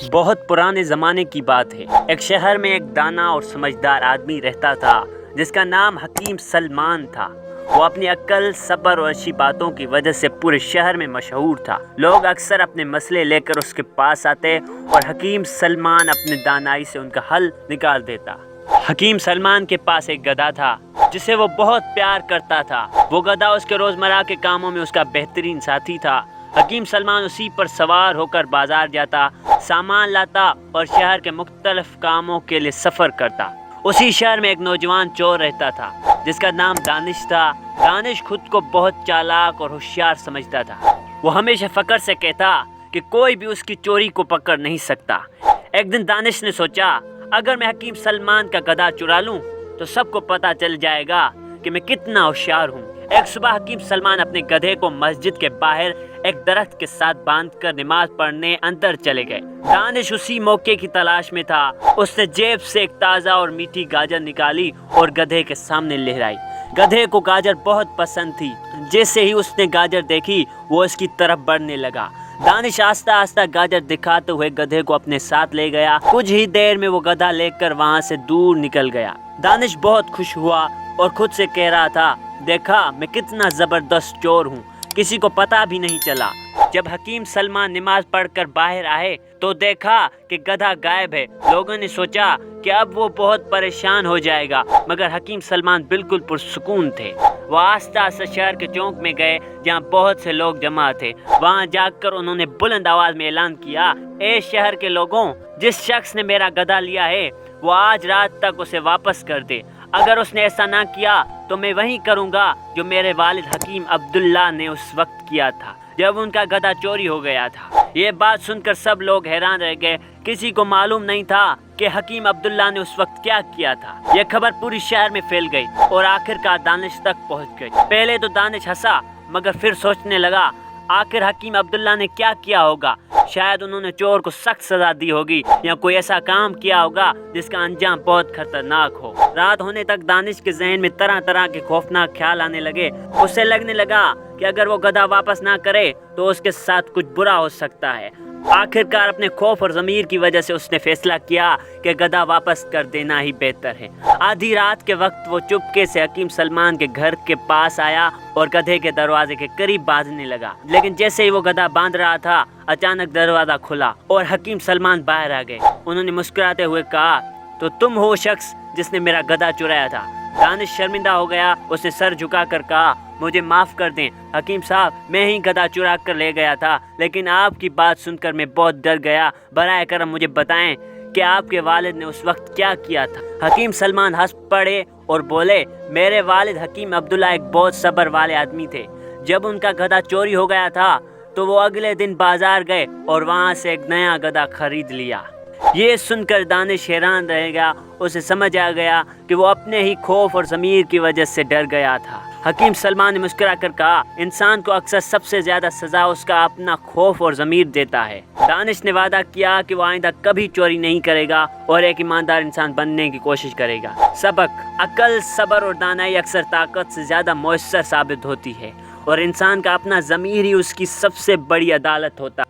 بہت پرانے زمانے کی بات ہے۔ ایک شہر میں ایک دانا اور سمجھدار آدمی رہتا تھا جس کا نام حکیم سلمان تھا۔ وہ اپنی عقل، صبر اور اچھی باتوں کی وجہ سے پورے شہر میں مشہور تھا۔ لوگ اکثر اپنے مسئلے لے کر اس کے پاس آتے اور حکیم سلمان اپنے دانائی سے ان کا حل نکال دیتا۔ حکیم سلمان کے پاس ایک گدھا تھا جسے وہ بہت پیار کرتا تھا۔ وہ گدھا اس کے روزمرہ کے کاموں میں اس کا بہترین ساتھی تھا۔ حکیم سلمان اسی پر سوار ہو کر بازار جاتا، سامان لاتا اور شہر کے مختلف کاموں کے لیے سفر کرتا۔ اسی شہر میں ایک نوجوان چور رہتا تھا جس کا نام دانش تھا۔ دانش خود کو بہت چالاک اور ہوشیار سمجھتا تھا۔ وہ ہمیشہ فخر سے کہتا کہ کوئی بھی اس کی چوری کو پکڑ نہیں سکتا۔ ایک دن دانش نے سوچا، اگر میں حکیم سلمان کا گدھا چرا لوں تو سب کو پتہ چل جائے گا کہ میں کتنا ہوشیار ہوں۔ ایک صبح حکیم سلمان اپنے گدھے کو مسجد کے باہر ایک درخت کے ساتھ باندھ کر نماز پڑھنے اندر چلے گئے۔ دانش اسی موقع کی تلاش میں تھا۔ اس نے جیب سے ایک تازہ اور میٹھی گاجر نکالی اور گدھے کے سامنے لہرائی۔ گدھے کو گاجر بہت پسند تھی۔ جیسے ہی اس نے گاجر دیکھی وہ اس کی طرف بڑھنے لگا۔ دانش آہستہ آہستہ گاجر دکھاتے ہوئے گدھے کو اپنے ساتھ لے گیا۔ کچھ ہی دیر میں وہ گدھا لے کر وہاں سے دور نکل گیا۔ دانش بہت خوش ہوا اور خود سے کہہ رہا تھا، دیکھا میں کتنا زبردست چور ہوں، کسی کو پتہ بھی نہیں چلا۔ جب حکیم سلمان نماز پڑھ کر باہر آئے تو دیکھا کہ گدھا غائب ہے۔ لوگوں نے سوچا کہ اب وہ بہت پریشان ہو جائے گا، مگر حکیم سلمان بالکل پرسکون تھے۔ وہ آہستہ آہستہ شہر کے چوک میں گئے جہاں بہت سے لوگ جمع تھے۔ وہاں جا کر انہوں نے بلند آواز میں اعلان کیا، اے شہر کے لوگوں، جس شخص نے میرا گدھا لیا ہے وہ آج رات تک اسے واپس کر دے۔ اگر اس نے ایسا نہ کیا تو میں وہی کروں گا جو میرے والد حکیم عبداللہ نے اس وقت کیا تھا جب ان کا گدھا چوری ہو گیا تھا۔ یہ بات سن کر سب لوگ حیران رہ گئے۔ کسی کو معلوم نہیں تھا کہ حکیم عبداللہ نے اس وقت کیا کیا تھا۔ یہ خبر پوری شہر میں پھیل گئی اور آخرکار دانش تک پہنچ گئی۔ پہلے تو دانش ہنسا مگر پھر سوچنے لگا، آخر حکیم عبداللہ نے کیا کیا ہوگا؟ شاید انہوں نے چور کو سخت سزا دی ہوگی یا کوئی ایسا کام کیا ہوگا جس کا انجام بہت خطرناک ہو۔ رات ہونے تک دانش کے ذہن میں طرح طرح کے خوفناک خیال آنے لگے۔ اسے لگنے لگا کہ اگر وہ گدھا واپس نہ کرے تو اس کے ساتھ کچھ برا ہو سکتا ہے۔ آخرکار اپنے خوف اور ضمیر کی وجہ سے اس نے فیصلہ کیا کہ گدھا واپس کر دینا ہی بہتر ہے۔ آدھی رات کے وقت وہ چپکے سے حکیم سلمان کے گھر کے پاس آیا اور گدھے کے دروازے کے قریب باندھنے لگا۔ لیکن جیسے ہی وہ گدھا باندھ رہا تھا اچانک دروازہ کھلا اور حکیم سلمان باہر آ گئے۔ انہوں نے مسکراتے ہوئے کہا، تو تم ہو شخص جس نے میرا گدھا چرایا تھا؟ دانش شرمندہ ہو گیا۔ اس نے سر جھکا کر کہا، مجھے معاف کر دیں حکیم صاحب، میں ہی گدھا چرا کر لے گیا تھا، لیکن آپ کی بات سن کر میں بہت ڈر گیا۔ براہ کرم مجھے بتائیں کہ آپ کے والد نے اس وقت کیا کیا تھا؟ حکیم سلمان ہنس پڑے اور بولے، میرے والد حکیم عبداللہ ایک بہت صبر والے آدمی تھے۔ جب ان کا گدھا چوری ہو گیا تھا تو وہ اگلے دن بازار گئے اور وہاں سے ایک نیا گدھا خرید لیا۔ یہ سن کر دانش حیران رہ گیا۔ اسے سمجھ آ گیا کہ وہ اپنے ہی خوف اور ضمیر کی وجہ سے ڈر گیا تھا۔ حکیم سلمان نے مسکرا کر کہا، انسان کو اکثر سب سے زیادہ سزا اس کا اپنا خوف اور ضمیر دیتا ہے۔ دانش نے وعدہ کیا کہ وہ آئندہ کبھی چوری نہیں کرے گا اور ایک ایماندار انسان بننے کی کوشش کرے گا۔ سبق: عقل، صبر اور دانائی اکثر طاقت سے زیادہ مؤثر ثابت ہوتی ہے اور انسان کا اپنا ضمیر ہی اس کی سب سے بڑی عدالت ہوتا ہے۔